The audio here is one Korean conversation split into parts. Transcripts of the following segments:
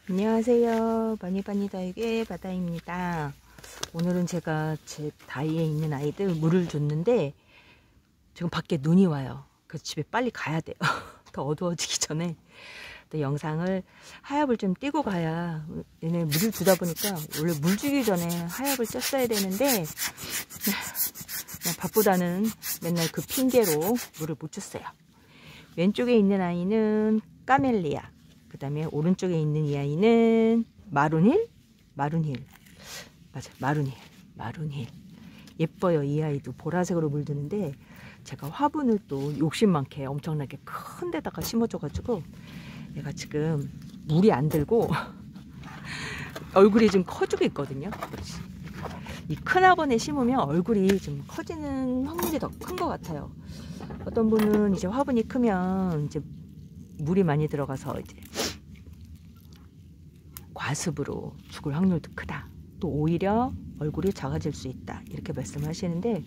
안녕하세요. 바니바니다육의 바다입니다. 오늘은 제가 제 다이에 있는 아이들 물을 줬는데 지금 밖에 눈이 와요. 그래서 집에 빨리 가야 돼요. 더 어두워지기 전에. 또 영상을 하엽을 좀 띄고 가야, 얘네 물을 주다 보니까 원래 물 주기 전에 하엽을 쪘어야 되는데 그냥 바쁘다는 맨날 그 핑계로 물을 못 줬어요. 왼쪽에 있는 아이는 까멜리아, 그 다음에 오른쪽에 있는 이 아이는 마룬힐. 맞아, 마룬힐. 예뻐요. 이 아이도 보라색으로 물드는데 제가 화분을 또 욕심 많게 엄청나게 큰 데다가 심어줘가지고 얘가 지금 물이 안 들고 얼굴이 좀 커지고 있거든요. 이 큰 화분에 심으면 얼굴이 좀 커지는 확률이 더 큰 것 같아요. 어떤 분은 이제 화분이 크면 이제 물이 많이 들어가서 이제 과습으로 죽을 확률도 크다. 또 오히려 얼굴이 작아질 수 있다. 이렇게 말씀하시는데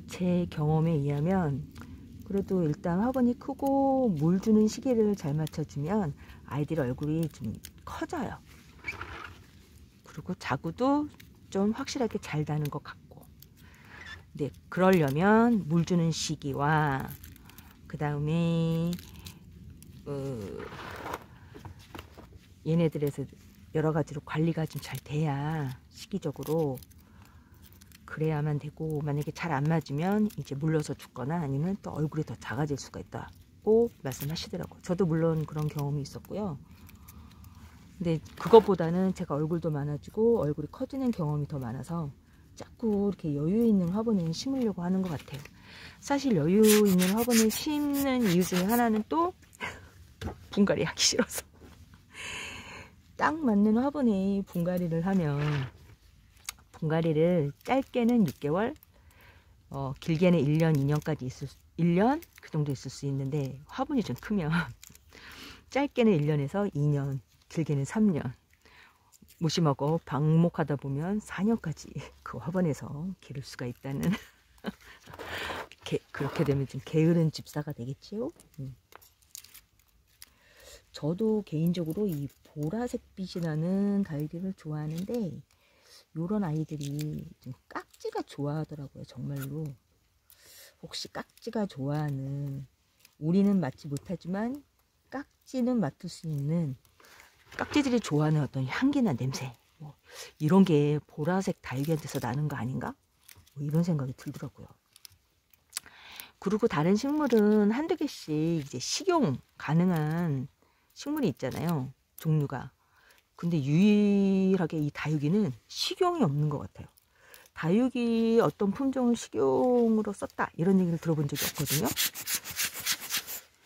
제 경험에 의하면 그래도 일단 화분이 크고 물 주는 시기를 잘 맞춰주면 아이들 얼굴이 좀 커져요. 그리고 자구도 좀 확실하게 잘 다는 것 같고. 근데 그러려면 물 주는 시기와 그 다음에 얘네들에서 여러 가지로 관리가 좀 잘 돼야 시기적으로 그래야만 되고, 만약에 잘 안 맞으면 이제 물러서 죽거나 아니면 또 얼굴이 더 작아질 수가 있다고 말씀하시더라고요. 저도 물론 그런 경험이 있었고요. 근데 그것보다는 제가 얼굴도 많아지고 얼굴이 커지는 경험이 더 많아서 자꾸 이렇게 여유 있는 화분에 심으려고 하는 것 같아요. 사실 여유 있는 화분을 심는 이유 중에 하나는 또 분갈이 하기 싫어서. 딱 맞는 화분에 분갈이를 하면 분갈이를 짧게는 6개월, 길게는 1년, 2년까지 1년 그 정도 있을 수 있는데 화분이 좀 크면 짧게는 1년에서 2년, 길게는 3년, 무심하고 방목하다 보면 4년까지 그 화분에서 기를 수가 있다는 그렇게 되면 좀 게으른 집사가 되겠지요. 저도 개인적으로 이 보라색 빛이 나는 다육이를 좋아하는데 요런 아이들이 좀 깍지가 좋아하더라고요. 정말로. 혹시 깍지가 좋아하는, 우리는 맡지 못하지만 깍지는 맡을 수 있는, 깍지들이 좋아하는 어떤 향기나 냄새, 뭐 이런 게 보라색 다육이한테서 나는 거 아닌가? 뭐 이런 생각이 들더라고요. 그리고 다른 식물은 한두 개씩 이제 식용 가능한 식물이 있잖아요. 종류가. 근데 유일하게 이 다육이는 식용이 없는 것 같아요. 다육이 어떤 품종을 식용으로 썼다 이런 얘기를 들어본 적이 없거든요.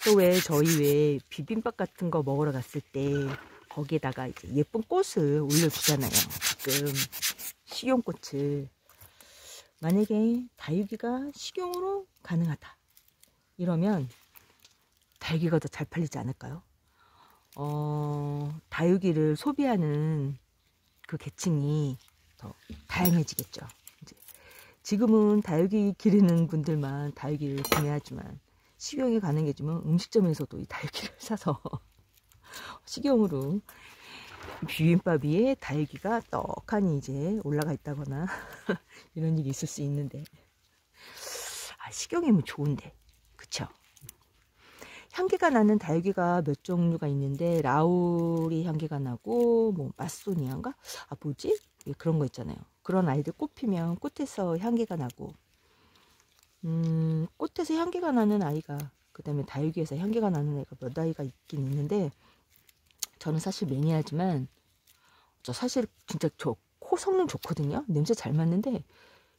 또 왜 비빔밥 같은 거 먹으러 갔을 때 거기에다가 이제 예쁜 꽃을 올려주잖아요. 가끔 식용꽃을. 만약에 다육이가 식용으로 가능하다 이러면 다육이가 더 잘 팔리지 않을까요? 다육이를 소비하는 그 계층이 더 다양해지겠죠. 이제 지금은 다육이 기르는 분들만 다육이를 구매하지만 식용이 가능해지면 음식점에서도 이 다육이를 사서 식용으로 비빔밥 위에 다육이가 떡하니 이제 올라가 있다거나 이런 일이 있을 수 있는데, 식용이면 좋은데, 그쵸? 향기가 나는 다육이가 몇 종류가 있는데 라우리 향기가 나고 뭐 마소니아인가? 뭐지? 그런 거 있잖아요. 그런 아이들 꽃 피면 꽃에서 향기가 나고, 꽃에서 향기가 나는 아이가, 그 다음에 다육이에서 향기가 나는 애가 몇 아이가 있긴 있는데, 저는 사실 매니아지만 저 사실 진짜 저 코 성능 좋거든요. 냄새 잘 맡는데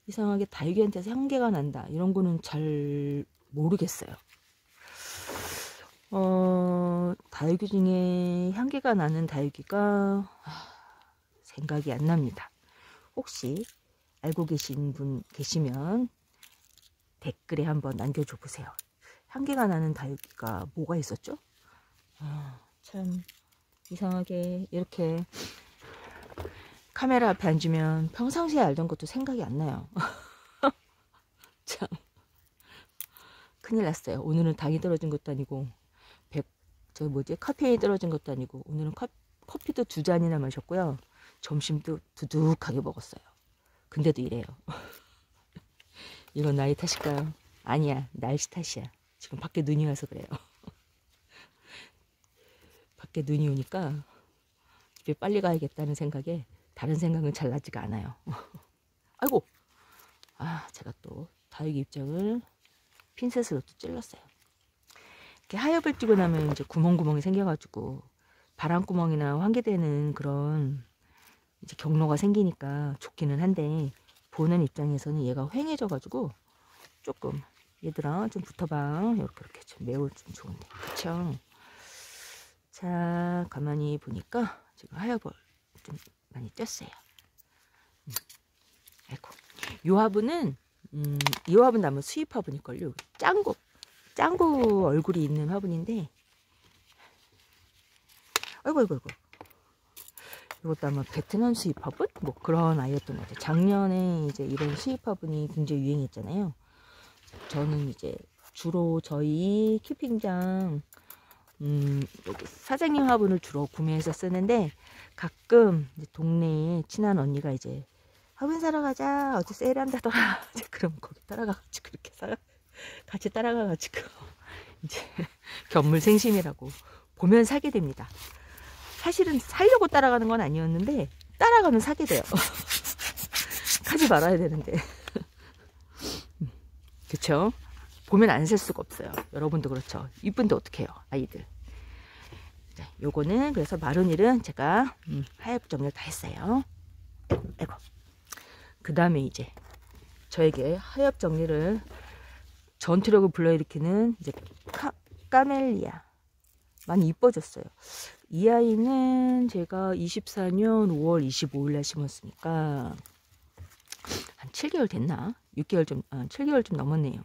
이상하게 다육이한테서 향기가 난다 이런 거는 잘 모르겠어요. 다육이 중에 향기가 나는 다육이가 생각이 안 납니다. 혹시 알고 계신 분 계시면 댓글에 한번 남겨줘 보세요. 향기가 나는 다육이가 뭐가 있었죠? 참 이상하게 이렇게 카메라 앞에 앉으면 평상시에 알던 것도 생각이 안 나요. 참 큰일 났어요. 오늘은 당이 떨어진 것도 아니고 카페인이 떨어진 것도 아니고 오늘은 커피도 2잔이나 마셨고요. 점심도 두둑하게 먹었어요. 근데도 이래요. 이건 나이 탓일까요? 아니야, 날씨 탓이야. 지금 밖에 눈이 와서 그래요. 밖에 눈이 오니까 집에 빨리 가야겠다는 생각에 다른 생각은 잘 나지가 않아요. 아이고, 제가 또 다육이 입장을 핀셋으로 또 찔렀어요. 이렇게 하엽을 띄고 나면 이제 구멍구멍이 생겨가지고 바람구멍이나 환기되는 그런 이제 경로가 생기니까 좋기는 한데, 보는 입장에서는 얘가 휑해져가지고 조금 얘들아 좀 붙어봐, 이렇게 좀 매우 좀 좋은데, 그쵸? 자, 가만히 보니까 지금 하엽을 좀 많이 뗐어요. 아이고, 요 화분은 이 화분 아마 수입 화분일걸요. 짱구 얼굴이 있는 화분인데, 아이고. 이것도 아마 베트남 수입 화분? 뭐 그런 아이였던 것 같아요. 작년에 이제 이런 수입 화분이 굉장히 유행했잖아요. 저는 이제 주로 저희 키핑장 여기 사장님 화분을 주로 구매해서 쓰는데, 가끔 이제 동네에 친한 언니가 이제 화분 사러 가자, 어제 세일한다더라. 그럼 거기 따라가가지고 이렇게 같이 따라가가지고 이제 견물생심이라고 보면 사게 됩니다. 사실은 살려고 따라가는 건 아니었는데 따라가면 사게 돼요. 가지 말아야 되는데. 그쵸? 보면 안 살 수가 없어요. 여러분도 그렇죠. 이쁜데 어떡해요, 아이들. 자, 요거는 그래서 마른일은 제가 하엽 정리를 다 했어요. 아이고. 그 다음에 이제 저에게 하엽 정리를 전투력을 불러일으키는 이제 까멜리아. 많이 이뻐졌어요. 이 아이는 제가 24년 5월 25일 날 심었으니까 한 7개월 됐나? 7개월 좀 넘었네요.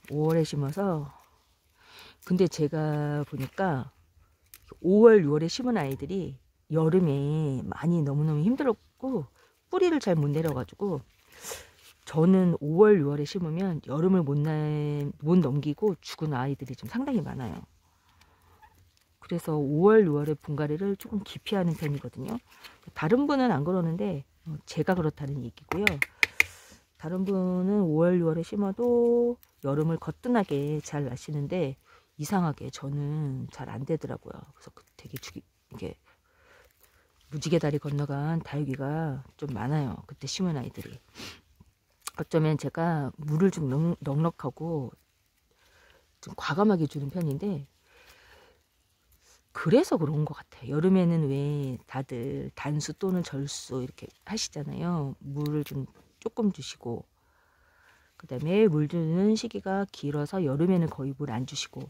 5월에 심어서, 근데 제가 보니까 5월 6월에 심은 아이들이 여름에 많이 너무너무 힘들었고 뿌리를 잘 못 내려가지고, 저는 5월 6월에 심으면 여름을 못 넘기고 죽은 아이들이 좀 상당히 많아요. 그래서 5월 6월에 분갈이를 조금 기피 하는 편이거든요. 다른 분은 안 그러는데 제가 그렇다는 얘기고요. 다른 분은 5월 6월에 심어도 여름을 거뜬하게 잘 나시는데, 이상하게 저는 잘 안 되더라고요. 그래서 되게 이게 무지개 다리 건너간 다육이가 좀 많아요. 그때 심은 아이들이. 어쩌면 제가 물을 좀 넉넉하고 좀 과감하게 주는 편인데, 그래서 그런 것 같아요. 여름에는 왜 다들 단수 또는 절수 이렇게 하시잖아요. 물을 좀 조금 주시고, 그 다음에 물 주는 시기가 길어서 여름에는 거의 물 안 주시고,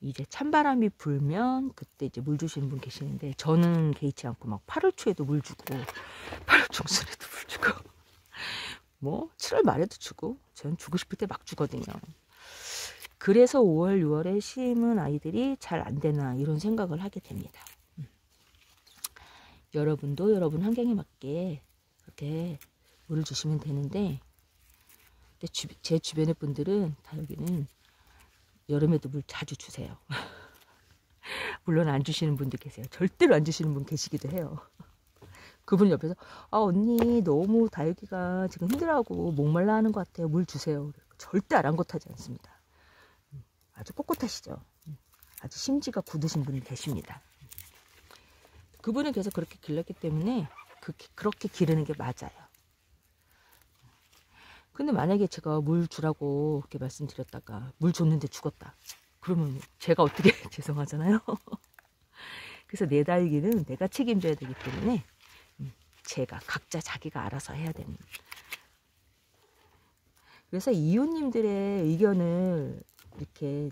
이제 찬바람이 불면 그때 이제 물 주시는 분 계시는데, 저는 개의치 않고 막 8월 초에도 물 주고 8월 중순에도 물 주고 뭐 7월 말에도 주고, 전 주고 싶을 때 막 주거든요. 그래서 5월 6월에 심은 아이들이 잘 안 되나 이런 생각을 하게 됩니다. 여러분도 여러분 환경에 맞게 그렇게 물을 주시면 되는데, 제 주변의 분들은 다 여기는 여름에도 물 자주 주세요. 물론 안 주시는 분도 계세요. 절대로 안 주시는 분 계시기도 해요. 그분 옆에서 언니 너무 다육이가 지금 힘들어하고 목말라 하는 것 같아요. 물 주세요. 절대 아랑곳하지 않습니다. 아주 꼿꼿하시죠. 아주 심지가 굳으신 분이 계십니다. 그분은 계속 그렇게 길렀기 때문에 그렇게 기르는 게 맞아요. 근데 만약에 제가 물 주라고 그렇게 말씀드렸다가 물 줬는데 죽었다, 그러면 제가 어떻게 죄송하잖아요. 그래서 내 다육이는 내가 책임져야 되기 때문에 제가 각자 자기가 알아서 해야 되는. 그래서 이웃님들의 의견을 이렇게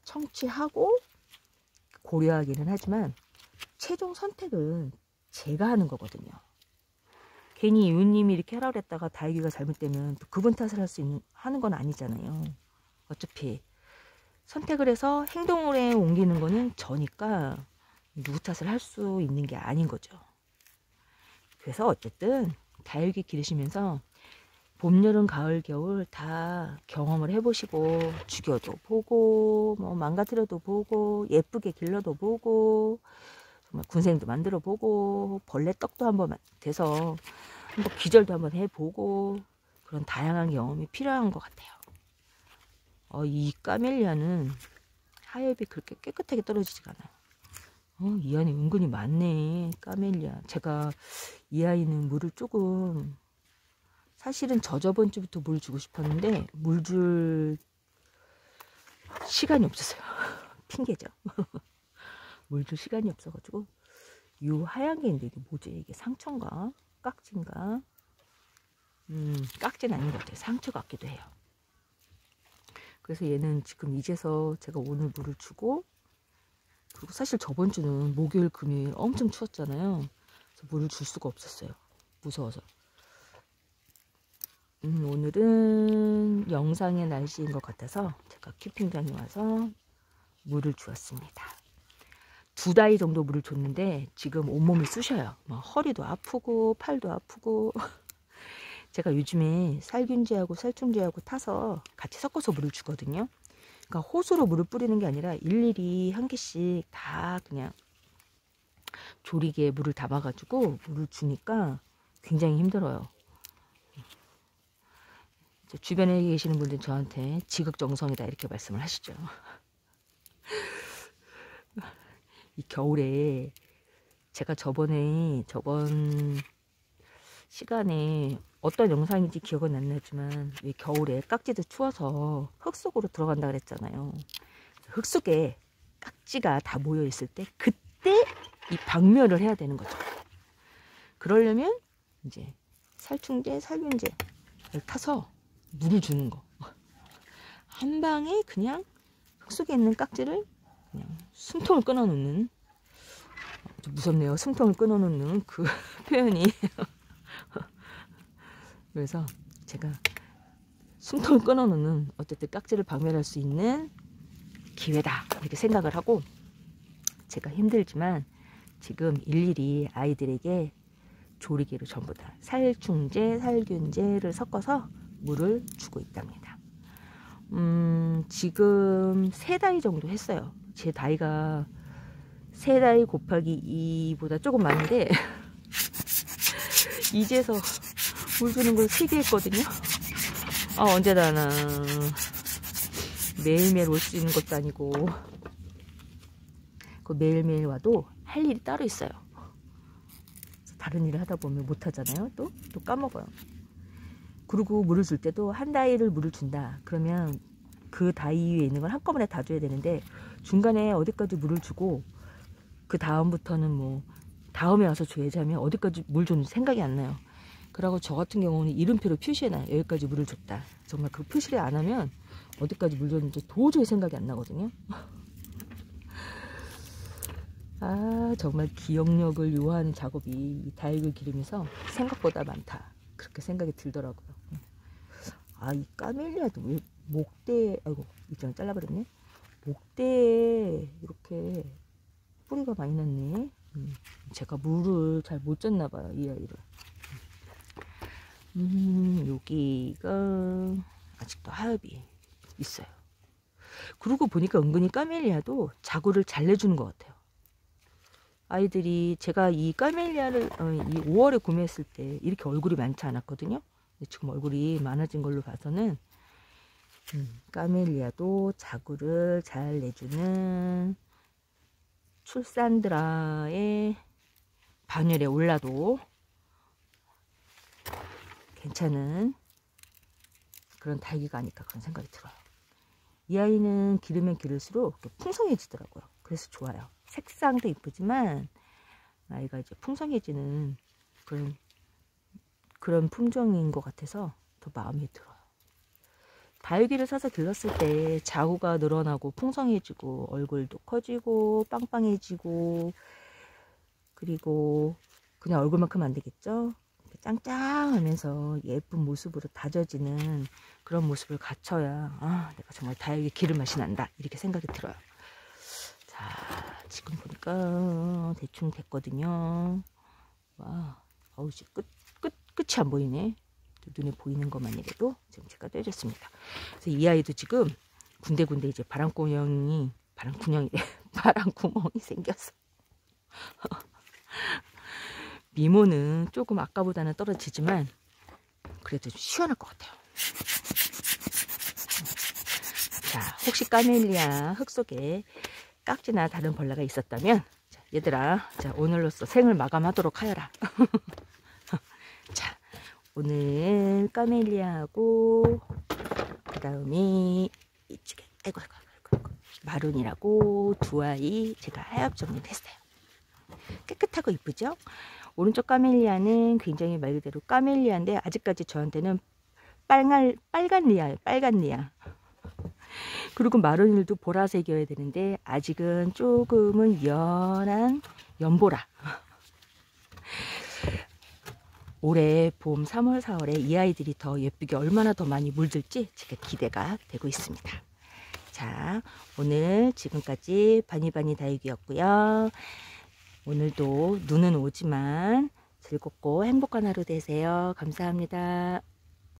청취하고 고려하기는 하지만 최종 선택은 제가 하는 거거든요. 괜히 이웃님이 이렇게 하라고 했다가 다육이가 잘못되면 또 그분 탓을 하는 건 아니잖아요. 어차피 선택을 해서 행동으로 옮기는 거는 저니까 누구 탓을 할 수 있는 게 아닌 거죠. 그래서 어쨌든 다육이 기르시면서 봄, 여름, 가을, 겨울 다 경험을 해보시고 죽여도 보고 뭐 망가뜨려도 보고 예쁘게 길러도 보고 정말 군생도 만들어 보고 벌레 떡도 한번 돼서 한번 기절도 한번 해보고 그런 다양한 경험이 필요한 것 같아요. 이 까멜리아는 하엽이 그렇게 깨끗하게 떨어지지가 않아요. 이 안에 은근히 많네. 까멜리아. 제가 이 아이는 물을 조금 사실은 저번 주부터 물 주고 싶었는데 물 줄 시간이 없었어요. 핑계죠. 물 줄 시간이 없어가지고 요 하얀 게 있는데 이게 뭐지? 이게 상처인가? 깍지인가? 깍지는 아닌 것 같아요. 상처 같기도 해요. 그래서 얘는 지금 이제서 제가 오늘 물을 주고, 그리고 사실 저번 주는 목요일 금요일 엄청 추웠잖아요. 그래서 물을 줄 수가 없었어요. 무서워서. 오늘은 영상의 날씨인 것 같아서 제가 키핑장에 와서 물을 주었습니다. 2다이 정도 물을 줬는데 지금 온몸이 쑤셔요. 막 허리도 아프고 팔도 아프고 제가 요즘에 살균제하고 살충제하고 타서 같이 섞어서 물을 주거든요. 그러니까 호수로 물을 뿌리는 게 아니라 일일이 한 개씩 다 그냥 조리개에 물을 담아가지고 물을 주니까 굉장히 힘들어요. 주변에 계시는 분들 저한테 지극정성이다 이렇게 말씀을 하시죠. 이 겨울에 제가 저번 시간에 어떤 영상인지 기억은 안 나지만 왜 겨울에 깍지도 추워서 흙 속으로 들어간다 그랬잖아요. 흙 속에 깍지가 다 모여 있을 때 그때 이 박멸을 해야 되는 거죠. 그러려면 이제 살충제, 살균제를 타서 물을 주는 거. 한 방에 그냥 흙 속에 있는 깍지를 그냥 숨통을 끊어 놓는, 좀 무섭네요. 숨통을 끊어 놓는 그 표현이. 그래서 제가 숨통을 끊어 놓는 어쨌든 깍지를 박멸할 수 있는 기회다 이렇게 생각을 하고, 제가 힘들지만 지금 일일이 아이들에게 조리개로 전부 다 살충제, 살균제를 섞어서 물을 주고 있답니다. 지금 3다이 정도 했어요. 제 다이가 3다이 곱하기 2보다 조금 많은데 이제서 물 주는 걸 3개 했거든요. 언제나 나 매일매일 올 수 있는 것도 아니고 그 매일매일 와도 할 일이 따로 있어요. 다른 일을 하다 보면 못 하잖아요. 또 까먹어요. 그리고 물을 줄 때도 한 다이를 물을 준다 그러면 그 다이 위에 있는 걸 한꺼번에 다 줘야 되는데 중간에 어디까지 물을 주고 그 다음부터는 뭐 다음에 와서 줘야지 하면 어디까지 물 줬는지 생각이 안 나요. 그러고 저 같은 경우는 이름표로 표시해놔요. 여기까지 물을 줬다. 정말 그 표시를 안 하면 어디까지 물 줬는지 도저히 생각이 안 나거든요. 정말 기억력을 요하는 작업이 이 다육을 기르면서 생각보다 많다 그렇게 생각이 들더라고요. 이 까멜리아도 왜 목대에, 아이고 이쪽은 잘라버렸네. 목대에 이렇게 뿌리가 많이 났네. 제가 물을 잘 못 줬나봐요 이 아이를. 여기가 아직도 하엽이 있어요. 그러고 보니까 은근히 까멜리아도 자구를 잘 내주는 것 같아요. 아이들이, 제가 이 까멜리아를 이 5월에 구매했을 때 이렇게 얼굴이 많지 않았거든요. 근데 지금 얼굴이 많아진 걸로 봐서는 까멜리아도 자구를 잘 내주는, 출산드라의 반열에 올라도 괜찮은 그런 다육이가 아닐까 그런 생각이 들어요. 이 아이는 기르면 기를수록 풍성해지더라고요. 그래서 좋아요. 색상도 이쁘지만 아이가 이제 풍성해지는 그런 품종인 것 같아서 더 마음에 들어요. 다육이를 사서 길렀을 때 자구가 늘어나고 풍성해지고 얼굴도 커지고 빵빵해지고, 그리고 그냥 얼굴만큼 안 되겠죠. 짱짱하면서 예쁜 모습으로 다져지는 그런 모습을 갖춰야 내가 정말 다육이 기를 맛이 난다 이렇게 생각이 들어요. 자, 지금 보니까 대충 됐거든요. 와, 끝이 안 보이네. 눈에 보이는 것만이라도 지금 제가 떼줬습니다. 그래서 이 아이도 지금 군데군데 이제 바람구멍이 생겼어. 미모는 조금 아까보다는 떨어지지만 그래도 좀 시원할 것 같아요. 자, 혹시 까멜리아 흙 속에 깍지나 다른 벌레가 있었다면, 자, 얘들아, 자, 오늘로써 생을 마감하도록 하여라. 자, 오늘 까멜리아하고 그 다음에 이쪽에 아이고 마룬이라고 두 아이 제가 하엽 정리를 했어요. 깨끗하고 이쁘죠? 오른쪽 까멜리아는 굉장히 말 그대로 까멜리아인데 아직까지 저한테는 빨간 리아예요. 빨간 리아. 그리고 마룬일도 보라색이어야 되는데 아직은 조금은 연한 연보라. 올해 봄 3월 4월에 이 아이들이 더 예쁘게 얼마나 더 많이 물들지 제가 기대가 되고 있습니다. 자, 오늘 지금까지 바니바니 다육이었고요. 오늘도 눈은 오지만 즐겁고 행복한 하루 되세요. 감사합니다.